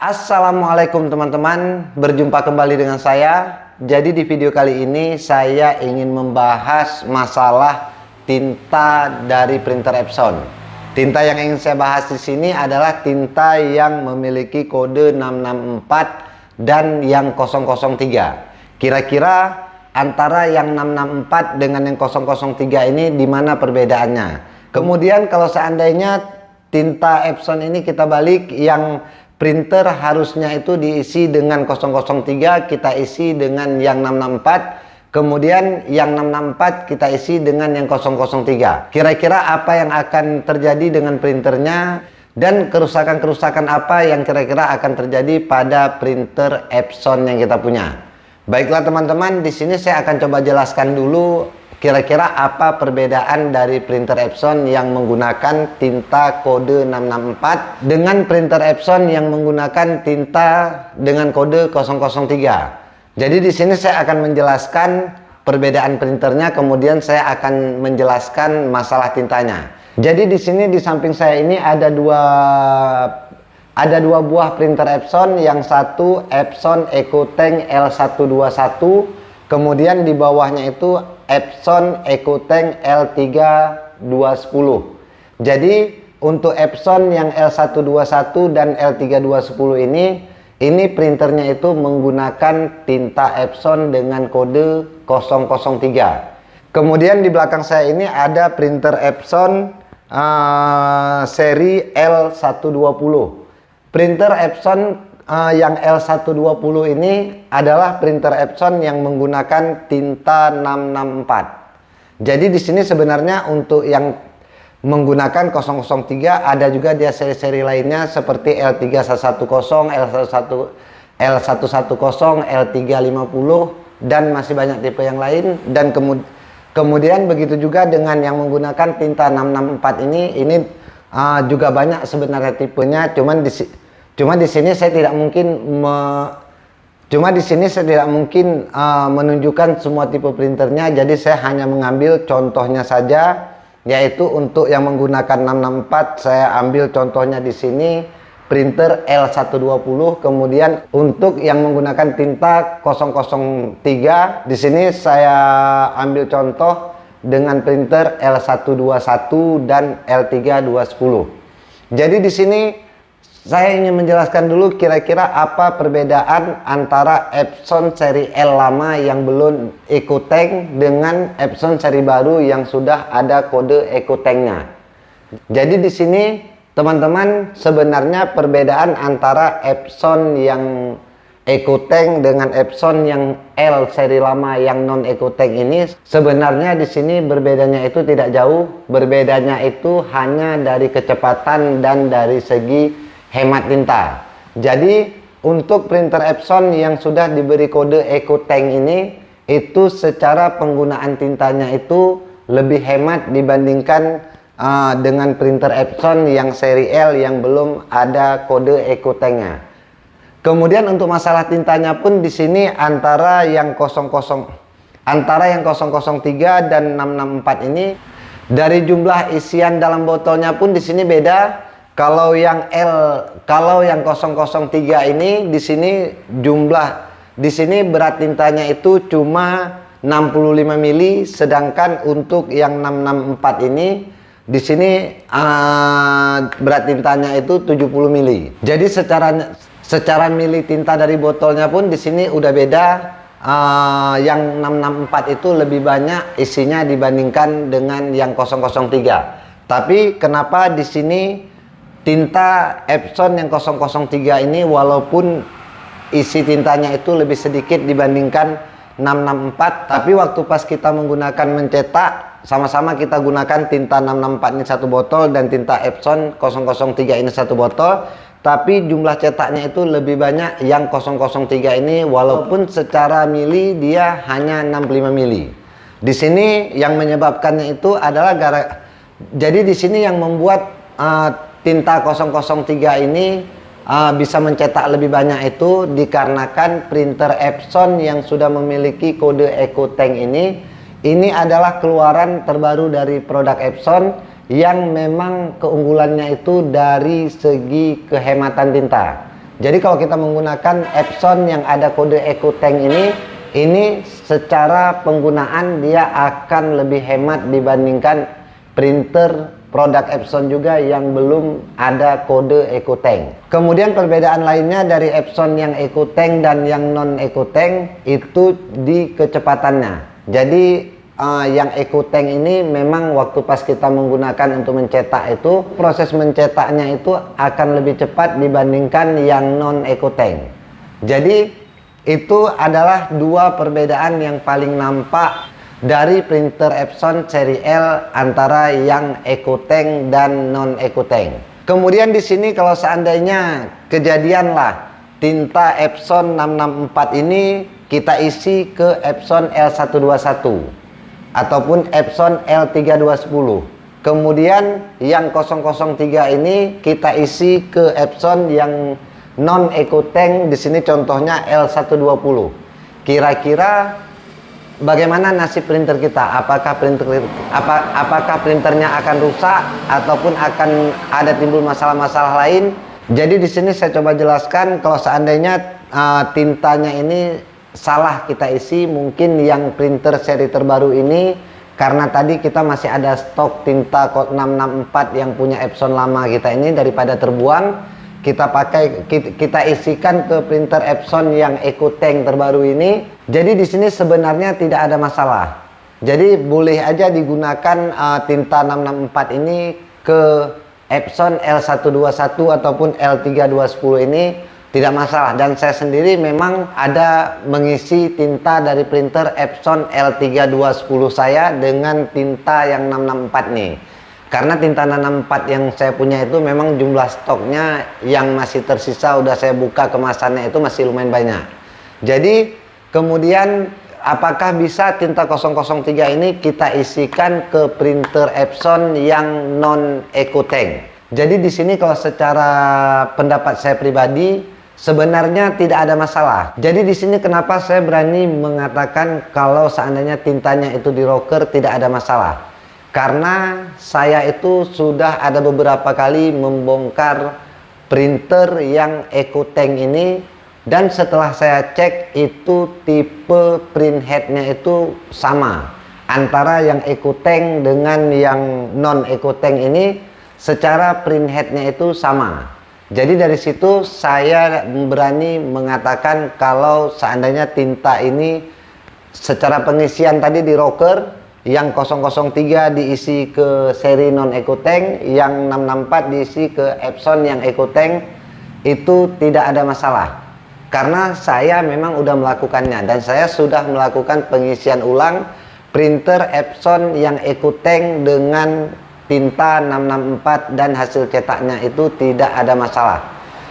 Assalamualaikum teman-teman, berjumpa kembali dengan saya. Jadi di video kali ini saya ingin membahas masalah tinta dari printer Epson. Tinta yang ingin saya bahas di sini adalah tinta yang memiliki kode 664 dan yang 003. Kira-kira antara yang 664 dengan yang 003 ini di mana perbedaannya? Kemudian kalau seandainya tinta Epson ini kita balik, yang printer harusnya itu diisi dengan 003, kita isi dengan yang 664. Kemudian yang 664 kita isi dengan yang 003. Kira-kira apa yang akan terjadi dengan printernya dan kerusakan-kerusakan apa yang kira-kira akan terjadi pada printer Epson yang kita punya. Baiklah teman-teman, di sini saya akan coba jelaskan dulu kira-kira apa perbedaan dari printer Epson yang menggunakan tinta kode 664 dengan printer Epson yang menggunakan tinta dengan kode 003. Jadi di sini saya akan menjelaskan perbedaan printernya, kemudian saya akan menjelaskan masalah tintanya. Jadi di sini di samping saya ini ada dua buah printer Epson, yang satu Epson EcoTank L121, kemudian di bawahnya itu Epson EcoTank L3210. Jadi untuk Epson yang L121 dan L3210 ini printernya itu menggunakan tinta Epson dengan kode 003. Kemudian di belakang saya ini ada printer Epson seri L120. Printer Epson yang L120 ini adalah printer Epson yang menggunakan tinta 664. Jadi di sini sebenarnya untuk yang menggunakan 003 ada juga dia seri-seri lainnya seperti L3110, L110, L350 dan masih banyak tipe yang lain. Dan kemudian begitu juga dengan yang menggunakan tinta 664 ini juga banyak sebenarnya tipenya. Cuma di sini saya tidak mungkin menunjukkan semua tipe printernya. Jadi saya hanya mengambil contohnya saja, yaitu untuk yang menggunakan 664 saya ambil contohnya di sini printer L120. Kemudian untuk yang menggunakan tinta 003 di sini saya ambil contoh dengan printer L121 dan L3210. Jadi di sini saya ingin menjelaskan dulu kira-kira apa perbedaan antara Epson seri L lama yang belum EcoTank dengan Epson seri baru yang sudah ada kode EcoTank-nya. Jadi di sini teman-teman, sebenarnya perbedaan antara Epson yang EcoTank dengan Epson yang L seri lama yang non EcoTank ini sebenarnya di sini berbedanya itu tidak jauh. Berbedanya itu hanya dari kecepatan dan dari segi hemat tinta. Jadi untuk printer Epson yang sudah diberi kode EcoTank ini, itu secara penggunaan tintanya itu lebih hemat dibandingkan dengan printer Epson yang seri L yang belum ada kode EcoTank-nya. Kemudian untuk masalah tintanya pun di sini antara yang 003 dan 664 ini dari jumlah isian dalam botolnya pun di sini beda. Kalau yang 003 ini di sini berat tintanya itu cuma 65 mili, sedangkan untuk yang 664 ini di sini berat tintanya itu 70 mili. Jadi secara mili tinta dari botolnya pun di sini udah beda. Yang 664 itu lebih banyak isinya dibandingkan dengan yang 003. Tapi kenapa di sini tinta Epson yang 003 ini walaupun isi tintanya itu lebih sedikit dibandingkan 664, tapi waktu pas kita menggunakan mencetak, sama-sama kita gunakan tinta 664 ini satu botol dan tinta Epson 003 ini satu botol, tapi jumlah cetaknya itu lebih banyak yang 003 ini walaupun secara mili dia hanya 65 mili. Di sini yang menyebabkannya itu adalah jadi di sini yang membuat tinta 003 ini bisa mencetak lebih banyak itu dikarenakan printer Epson yang sudah memiliki kode EcoTank ini adalah keluaran terbaru dari produk Epson yang memang keunggulannya itu dari segi kehematan tinta. Jadi kalau kita menggunakan Epson yang ada kode EcoTank ini secara penggunaan dia akan lebih hemat dibandingkan printer produk Epson juga yang belum ada kode EcoTank. Kemudian perbedaan lainnya dari Epson yang EcoTank dan yang non EcoTank itu di kecepatannya. Jadi yang EcoTank ini memang waktu pas kita menggunakan untuk mencetak itu, proses mencetaknya itu akan lebih cepat dibandingkan yang non EcoTank. Jadi itu adalah dua perbedaan yang paling nampak dari printer Epson seri L antara yang EcoTank dan non EcoTank. Kemudian di sini kalau seandainya kejadian lah tinta Epson 664 ini kita isi ke Epson L121 ataupun Epson L3210. Kemudian yang 003 ini kita isi ke Epson yang non EcoTank, di sini contohnya L120. Kira-kira bagaimana nasib printer kita? Apakah printernya akan rusak ataupun akan ada timbul masalah-masalah lain? Jadi di sini saya coba jelaskan kalau seandainya tintanya ini salah kita isi, mungkin yang printer seri terbaru ini karena tadi kita masih ada stok tinta kode 664 yang punya Epson lama kita ini, daripada terbuang kita isikan ke printer Epson yang EcoTank terbaru ini. Jadi di sini sebenarnya tidak ada masalah. Jadi boleh aja digunakan tinta 664 ini ke Epson L121 ataupun L3210 ini, tidak masalah. Dan saya sendiri memang ada mengisi tinta dari printer Epson L3210 saya dengan tinta yang 664 nih. Karena tinta 664 yang saya punya itu memang jumlah stoknya yang masih tersisa, udah saya buka kemasannya itu masih lumayan banyak. Jadi kemudian apakah bisa tinta 003 ini kita isikan ke printer Epson yang non EcoTank? Jadi di sini kalau secara pendapat saya pribadi sebenarnya tidak ada masalah. Jadi di sini kenapa saya berani mengatakan kalau seandainya tintanya itu di rocker tidak ada masalah. Karena saya itu sudah ada beberapa kali membongkar printer yang EcoTank ini, dan setelah saya cek itu tipe print headnya itu sama antara yang EcoTank dengan yang non EcoTank ini, secara print headnya itu sama. Jadi dari situ saya berani mengatakan kalau seandainya tinta ini secara pengisian tadi di rocker, yang 003 diisi ke seri non EcoTank, yang 664 diisi ke Epson yang EcoTank, itu tidak ada masalah. Karena saya memang udah melakukannya, dan saya sudah melakukan pengisian ulang printer Epson yang EcoTank dengan tinta 664 dan hasil cetaknya itu tidak ada masalah.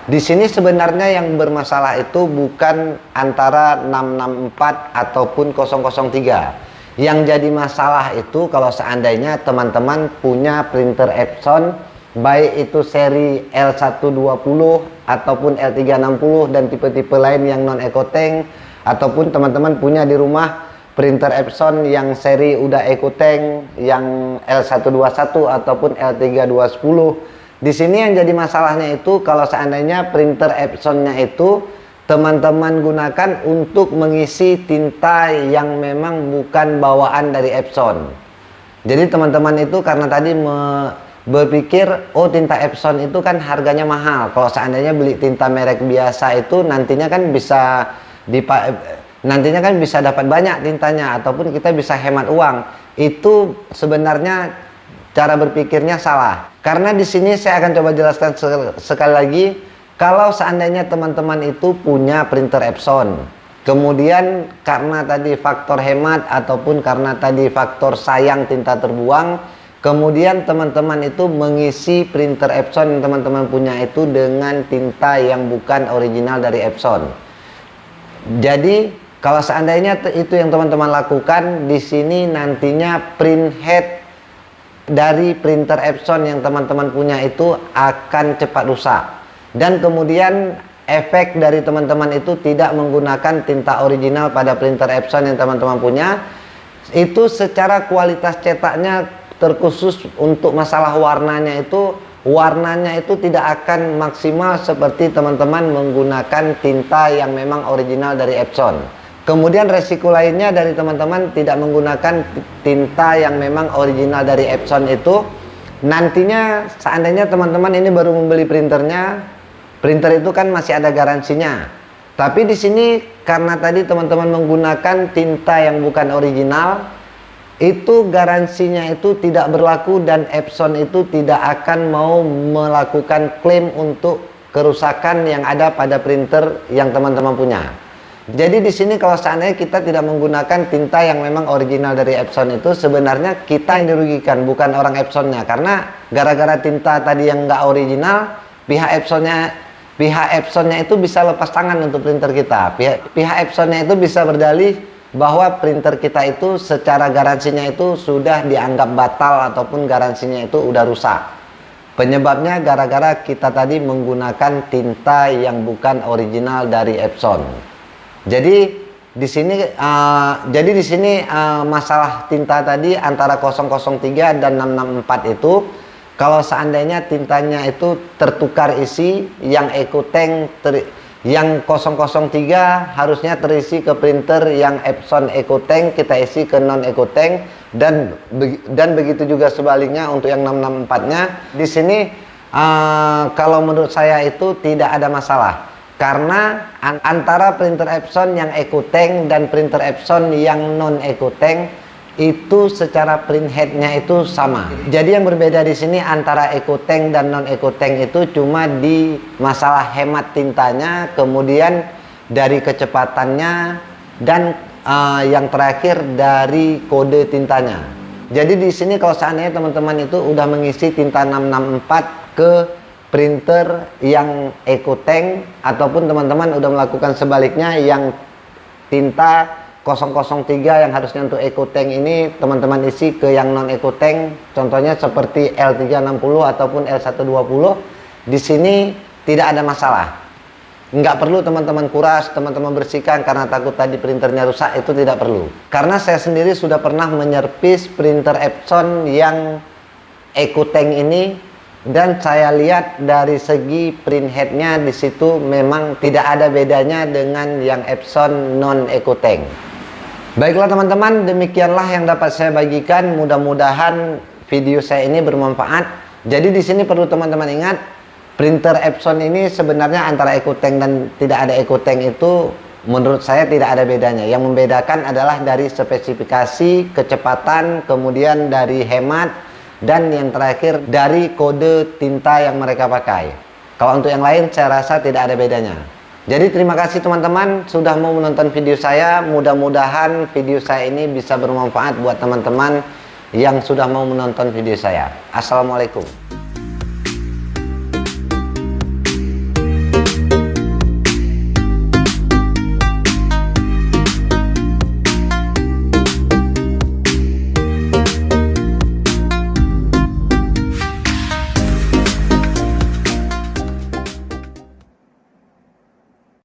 Di sini sebenarnya yang bermasalah itu bukan antara 664 ataupun 003. Yang jadi masalah itu kalau seandainya teman-teman punya printer Epson, baik itu seri L120 ataupun L360 dan tipe-tipe lain yang non EcoTank, ataupun teman-teman punya di rumah printer Epson yang seri udah EcoTank yang L121 ataupun L3210. Di sini yang jadi masalahnya itu kalau seandainya printer Epsonnya itu teman-teman gunakan untuk mengisi tinta yang memang bukan bawaan dari Epson. Jadi teman-teman itu karena tadi berpikir, oh tinta Epson itu kan harganya mahal. Kalau seandainya beli tinta merek biasa itu nantinya kan bisa dapat banyak tintanya, ataupun kita bisa hemat uang. Itu sebenarnya cara berpikirnya salah. Karena di sini saya akan coba jelaskan sekali lagi. Kalau seandainya teman-teman itu punya printer Epson, kemudian karena tadi faktor hemat ataupun karena tadi faktor sayang tinta terbuang, kemudian teman-teman itu mengisi printer Epson yang teman-teman punya itu dengan tinta yang bukan original dari Epson. Jadi kalau seandainya itu yang teman-teman lakukan, di sini nantinya print head dari printer Epson yang teman-teman punya itu akan cepat rusak. Dan kemudian efek dari teman-teman itu tidak menggunakan tinta original pada printer Epson yang teman-teman punya, itu secara kualitas cetaknya terkhusus untuk masalah warnanya itu warnanya itu tidak akan maksimal seperti teman-teman menggunakan tinta yang memang original dari Epson. Kemudian resiko lainnya dari teman-teman tidak menggunakan tinta yang memang original dari Epson itu, nantinya seandainya teman-teman ini baru membeli printernya, printer itu kan masih ada garansinya. Tapi di sini karena tadi teman-teman menggunakan tinta yang bukan original, itu garansinya itu tidak berlaku dan Epson itu tidak akan mau melakukan klaim untuk kerusakan yang ada pada printer yang teman-teman punya. Jadi di sini kalau seandainya kita tidak menggunakan tinta yang memang original dari Epson itu, sebenarnya kita yang dirugikan, bukan orang Epsonnya. Karena gara-gara tinta tadi yang nggak original, pihak Epsonnya itu bisa lepas tangan untuk printer kita. Pihak Epsonnya itu bisa berdalih bahwa printer kita itu secara garansinya itu sudah dianggap batal ataupun garansinya itu udah rusak. Penyebabnya gara-gara kita tadi menggunakan tinta yang bukan original dari Epson. Jadi di sini masalah tinta tadi antara 003 dan 664 itu, kalau seandainya tintanya itu tertukar isi, yang EcoTank yang 003 harusnya terisi ke printer yang Epson EcoTank, kita isi ke non EcoTank, dan begitu juga sebaliknya untuk yang 664-nya. Di sini kalau menurut saya itu tidak ada masalah, karena antara printer Epson yang EcoTank dan printer Epson yang non EcoTank itu secara print headnya itu sama. Jadi yang berbeda di sini antara EcoTank dan non EcoTank itu cuma di masalah hemat tintanya, kemudian dari kecepatannya, dan yang terakhir dari kode tintanya. Jadi di sini kalau seandainya teman-teman itu udah mengisi tinta 664 ke printer yang EcoTank, ataupun teman-teman udah melakukan sebaliknya, yang tinta 003 yang harusnya untuk EcoTank ini teman-teman isi ke yang non EcoTank, contohnya seperti L360 ataupun L120, di sini tidak ada masalah. Nggak perlu teman-teman kuras, teman-teman bersihkan karena takut tadi printernya rusak, itu tidak perlu. Karena saya sendiri sudah pernah menyervis printer Epson yang EcoTank ini, dan saya lihat dari segi print headnya di situ memang tidak ada bedanya dengan yang Epson non EcoTank. Baiklah teman-teman, demikianlah yang dapat saya bagikan. Mudah-mudahan video saya ini bermanfaat. Jadi di sini perlu teman-teman ingat, printer Epson ini sebenarnya antara EcoTank dan tidak ada EcoTank itu menurut saya tidak ada bedanya. Yang membedakan adalah dari spesifikasi, kecepatan, kemudian dari hemat, dan yang terakhir dari kode tinta yang mereka pakai. Kalau untuk yang lain saya rasa tidak ada bedanya. Jadi terima kasih teman-teman sudah mau menonton video saya. Mudah-mudahan video saya ini bisa bermanfaat buat teman-teman yang sudah mau menonton video saya. Assalamualaikum.